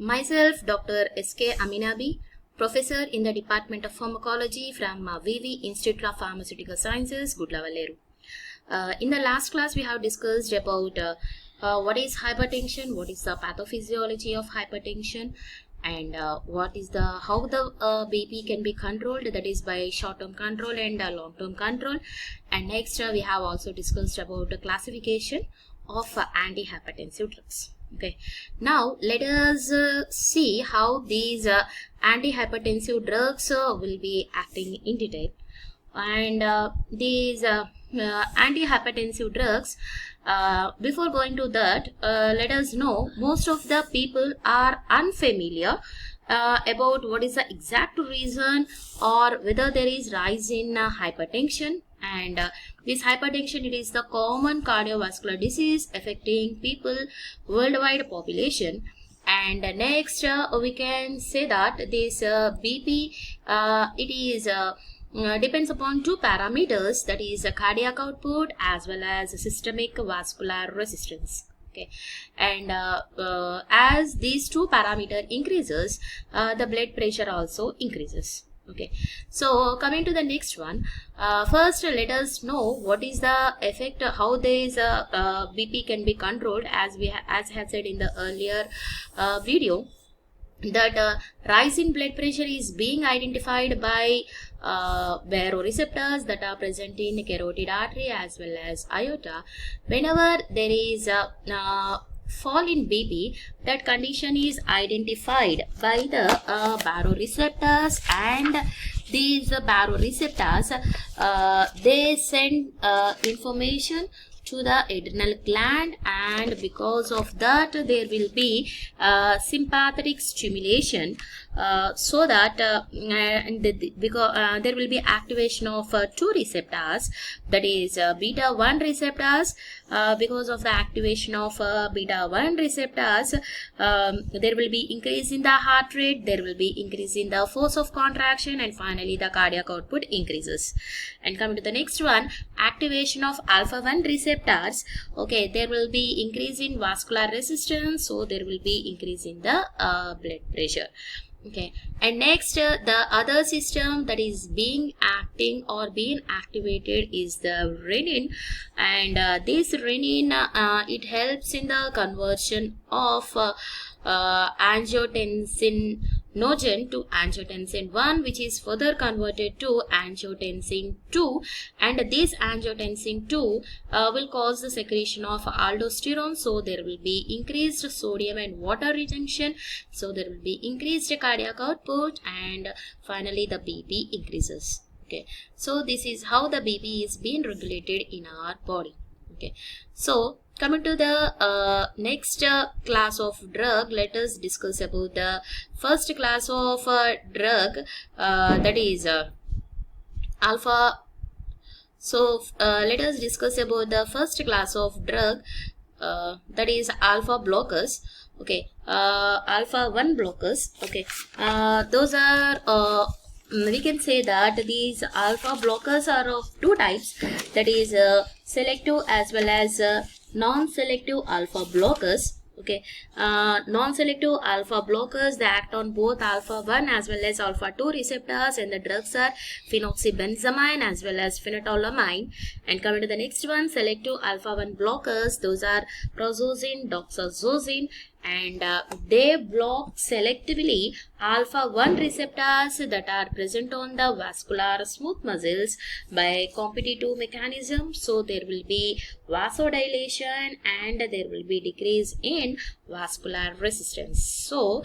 Myself, Dr. S.K. Aminabi, Professor in the Department of Pharmacology from VV Institute of Pharmaceutical Sciences, Gudlavaleru. In the last class, we have discussed about what is hypertension, what is the pathophysiology of hypertension, and what is the how the BP can be controlled, that is by short-term control and long-term control. And next, we have also discussed about the classification of antihypertensive drugs. Okay, now let us see how these antihypertensive drugs will be acting in detail. And these antihypertensive drugs, before going to that, let us know most of the people are unfamiliar about what is the exact reason or whether there is rise in hypertension. And this hypertension, it is the common cardiovascular disease affecting people worldwide population. And next we can say that this BP, it is depends upon two parameters, that is cardiac output as well as systemic vascular resistance. Okay, and as these two parameter increases, the blood pressure also increases. Okay, so coming to the next one, first let us know what is the effect, how this BP can be controlled. As I had said in the earlier video, that rise in blood pressure is being identified by baroreceptors that are present in carotid artery as well as aorta. Whenever there is a fall in BP, that condition is identified by the baroreceptors, and these baroreceptors they send information to the adrenal gland, and because of that there will be sympathetic stimulation, so that because there will be activation of two receptors, that is beta 1 receptors. Because of the activation of beta 1 receptors, there will be increase in the heart rate, there will be increase in the force of contraction, and finally the cardiac output increases. And coming to the next one, activation of alpha 1 receptors. Okay, there will be increase in vascular resistance, so there will be increase in the blood pressure. Okay, and next the other system that is being activated is the renin, and this renin it helps in the conversion of angiotensin to angiotensin 1, which is further converted to angiotensin 2, and this angiotensin 2 will cause the secretion of aldosterone, so there will be increased sodium and water retention, so there will be increased cardiac output, and finally the BP increases. Okay, so this is how the BP is being regulated in our body. Okay, so coming to the next class of drug, let us discuss about the first class of drug, that is alpha. So let us discuss about the first class of drug, that is alpha blockers. Okay, alpha 1 blockers. Okay, those are we can say that these alpha blockers are of two types, that is selective as well as non-selective alpha blockers. Okay, non-selective alpha blockers, they act on both alpha 1 as well as alpha 2 receptors, and the drugs are phenoxybenzamine as well as phenethylamine. And coming to the next one, selective alpha 1 blockers, those are prazosin, doxazosine, and they block selectively alpha 1 receptors that are present on the vascular smooth muscles by competitive mechanism, so there will be vasodilation and there will be decrease in vascular resistance. So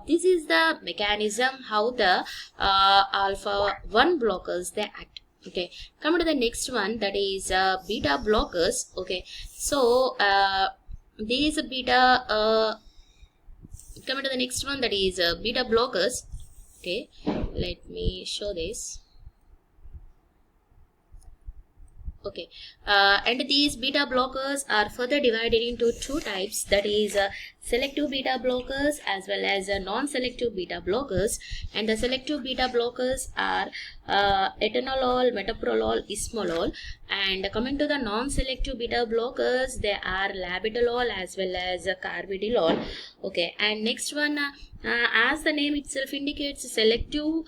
this is the mechanism how the alpha 1 blockers they act. Okay, coming to the next one, that is beta blockers. Okay, so these beta coming to the next one, that is beta blockers. Okay, let me show this. Okay, and these beta blockers are further divided into two types, that is selective beta blockers as well as non-selective beta blockers. And the selective beta blockers are atenolol, metoprolol, ismolol. And coming to the non-selective beta blockers, they are labetalol as well as carvedilol. Okay, and next one, as the name itself indicates, selective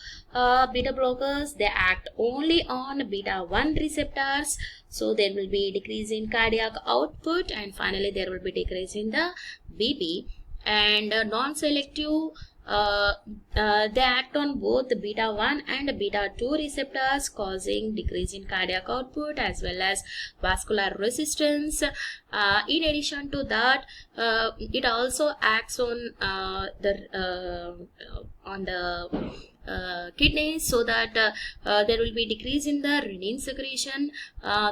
beta blockers, they act only on beta 1 receptors, so there will be decrease in cardiac output, and finally there will be decrease in the BP. And non-selective, they act on both beta 1 and beta 2 receptors, causing decrease in cardiac output as well as vascular resistance. In addition to that, it also acts on the kidneys, so that there will be decrease in the renin secretion,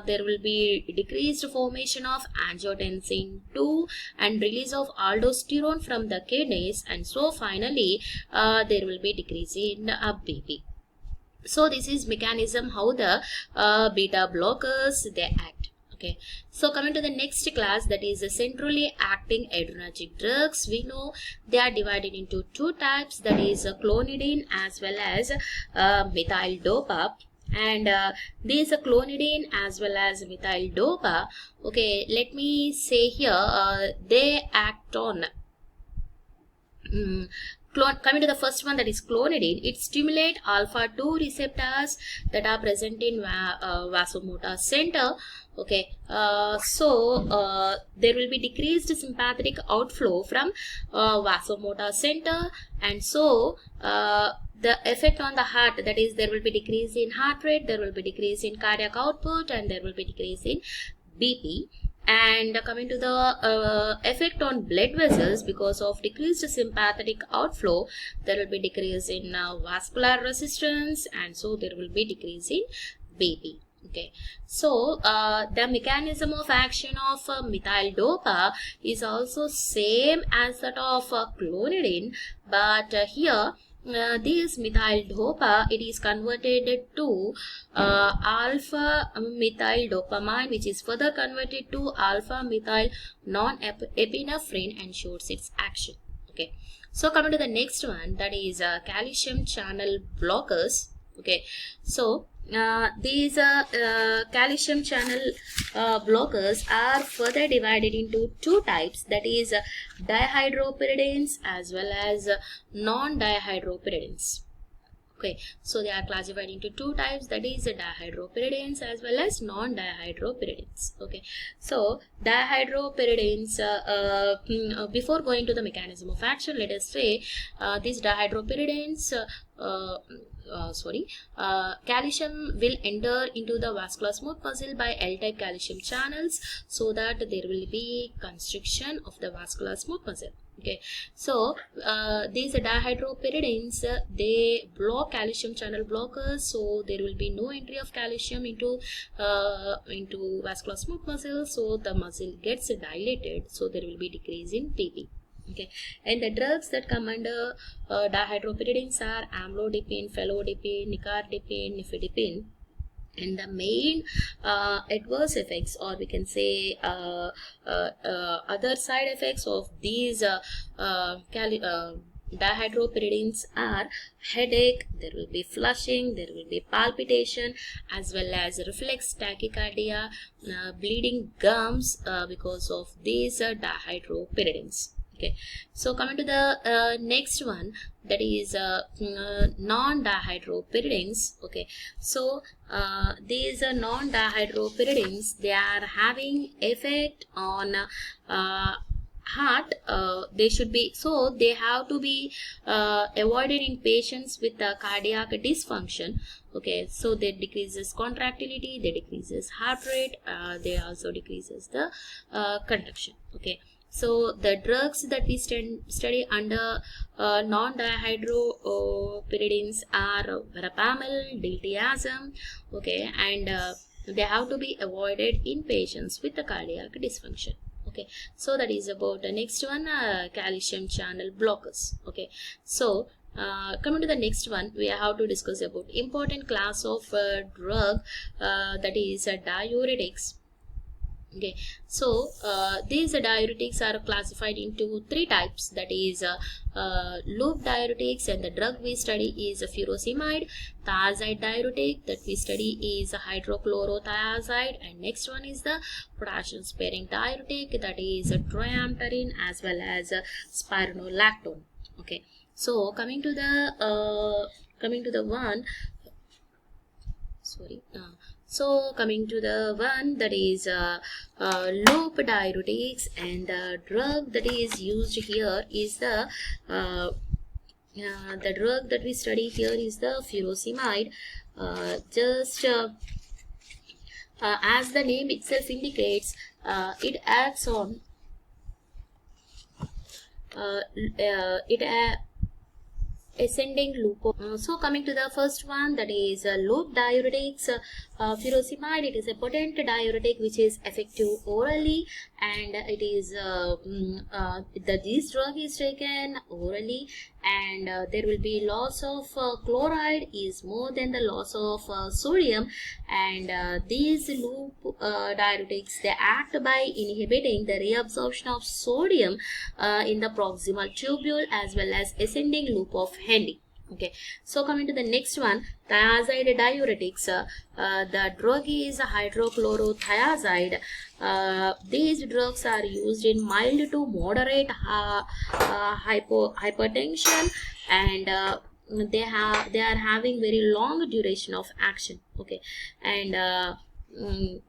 there will be decreased formation of angiotensin 2 and release of aldosterone from the kidneys, and so finally there will be decrease in BP. So this is mechanism how the beta blockers they act. Okay, so coming to the next class, that is centrally acting adrenergic drugs. We know they are divided into two types, that is clonidine as well as methyl dopa. And these clonidine as well as methyl dopa, okay, let me say here, they act on coming to the first one, that is clonidine, it stimulates alpha 2 receptors that are present in vasomotor center. Okay, so there will be decreased sympathetic outflow from vasomotor center, and so the effect on the heart, that is there will be decrease in heart rate, there will be decrease in cardiac output, and there will be decrease in BP. And coming to the effect on blood vessels, because of decreased sympathetic outflow, there will be decrease in vascular resistance, and so there will be decrease in BP. Okay, so the mechanism of action of methyl dopa is also same as that of clonidine, but here this methyl dopa, it is converted to alpha methyl dopamine, which is further converted to alpha methyl non-epinephrine, and shows its action. Okay, so coming to the next one, that is calcium channel blockers. Okay, so these calcium channel blockers are further divided into two types, that is dihydropyridines as well as non-dihydropyridines. Okay, so they are classified into two types, that is dihydropyridines as well as non-dihydropyridines. Okay, so dihydropyridines, before going to the mechanism of action, let us say these dihydropyridines, calcium will enter into the vascular smooth muscle by L-type calcium channels, so that there will be constriction of the vascular smooth muscle. Okay, so these dihydropyridines, they block calcium channel blockers, so there will be no entry of calcium into vascular smooth muscle, so the muscle gets dilated, so there will be decrease in PP. Okay, and the drugs that come under dihydropyridines are amlodipine, felodipine, nicardipine, nifedipine. And the main adverse effects, or we can say other side effects of these dihydropyridines are headache, there will be flushing, there will be palpitation, as well as reflex tachycardia, bleeding gums because of these dihydropyridines. Okay, so coming to the next one, that is non-dihydropyridines. Okay, so these non-dihydropyridines, they are having effect on heart. They should be, so they have to be avoided in patients with cardiac dysfunction. Okay, so they decreases contractility, they decreases heart rate, they also decreases the conduction. Okay, so the drugs that we study under non-dihydropyridines are verapamil, diltiazem. Okay, and they have to be avoided in patients with the cardiac dysfunction. Okay, so that is about the next one, calcium channel blockers. Okay, so coming to the next one, we have to discuss about important class of drug, that is diuretics. Okay, so these diuretics are classified into three types, that is loop diuretics, and the drug we study is furosemide. Thiazide diuretic that we study is hydrochlorothiazide, and next one is the potassium sparing diuretic, that is triamterene as well as spironolactone. Okay, so coming to the one, sorry so coming to the one that is loop diuretics, and the drug that is used here is the drug that we study here is the furosemide. As the name itself indicates, it acts on ascending loop. So coming to the first one, that is loop diuretics. Furosemide, it is a potent diuretic which is effective orally, and it is this drug is taken orally, and there will be loss of chloride is more than the loss of sodium, and these loop diuretics, they act by inhibiting the reabsorption of sodium in the proximal tubule as well as ascending loop of Henle. Okay, so coming to the next one, thiazide diuretics. The drug is hydrochlorothiazide. These drugs are used in mild to moderate hypertension, and they are having very long duration of action. Okay, and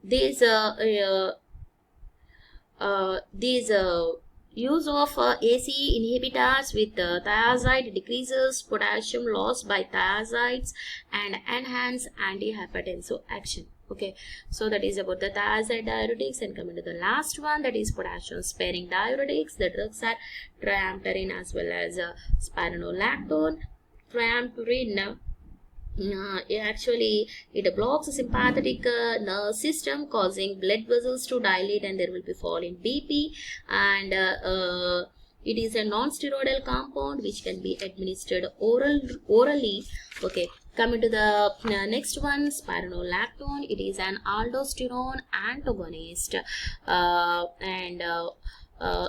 these use of ACE inhibitors with thiazide decreases potassium loss by thiazides and enhance antihypertensive action. Okay, so that is about the thiazide diuretics. And coming to the last one, that is potassium sparing diuretics. The drugs are triamterene as well as spironolactone. Triamterene, actually it blocks the sympathetic nerve system, causing blood vessels to dilate, and there will be fall in BP, and it is a non-steroidal compound which can be administered orally. Okay, coming to the next one, spironolactone. It is an aldosterone antagonist,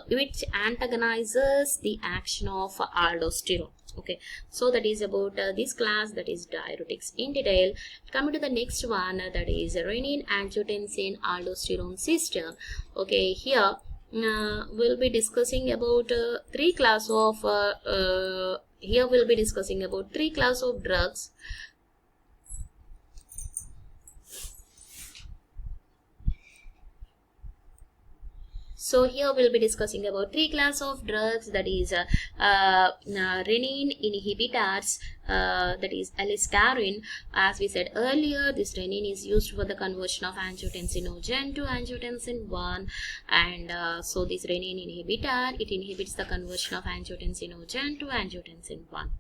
which antagonizes the action of aldosterone. Okay, so that is about this class, that is diuretics in detail. Coming to the next one, that is renin angiotensin aldosterone system. Okay, here we'll be discussing about three class of drugs. So here we'll be discussing about three class of drugs, that is renin inhibitors, that is aliskiren. As we said earlier, this renin is used for the conversion of angiotensinogen to angiotensin 1, and so this renin inhibitor, it inhibits the conversion of angiotensinogen to angiotensin 1.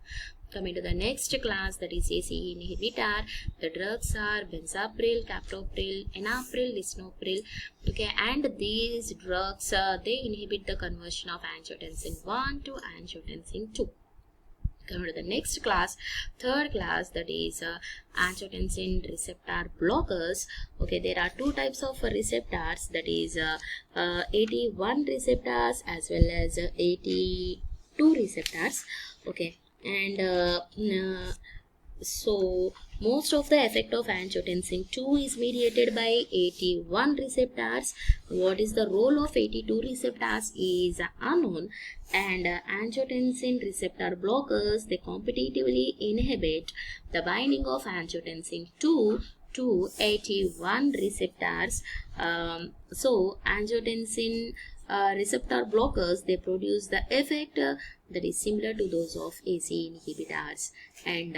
Coming to the next class, that is ACE inhibitor. The drugs are benzapril, captopril, enalapril, lisinopril. Okay, and these drugs they inhibit the conversion of angiotensin 1 to angiotensin 2. Coming to the next class, third class, that is angiotensin receptor blockers. Okay, there are two types of receptors, that is 81 receptors as well as 82 receptors. Okay, and so most of the effect of angiotensin 2 is mediated by 81 receptors. What is the role of 82 receptors is unknown, and angiotensin receptor blockers, they competitively inhibit the binding of angiotensin 2 to 81 receptors. So angiotensin receptor blockers, they produce the effect that is similar to those of ACE inhibitors, and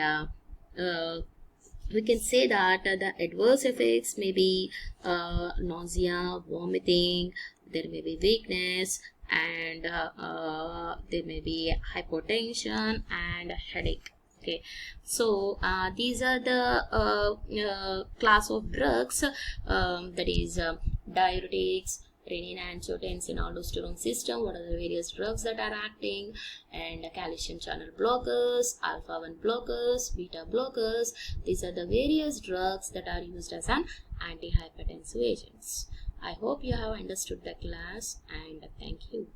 we can say that the adverse effects may be nausea, vomiting, there may be weakness, and there may be hypotension and headache. Okay, so these are the class of drugs, that is diuretics, renin angiotensin aldosterone system. What are the various drugs that are acting, and calcium channel blockers, alpha 1 blockers, beta blockers. These are the various drugs that are used as an antihypertensive agents. I hope you have understood the class, and thank you.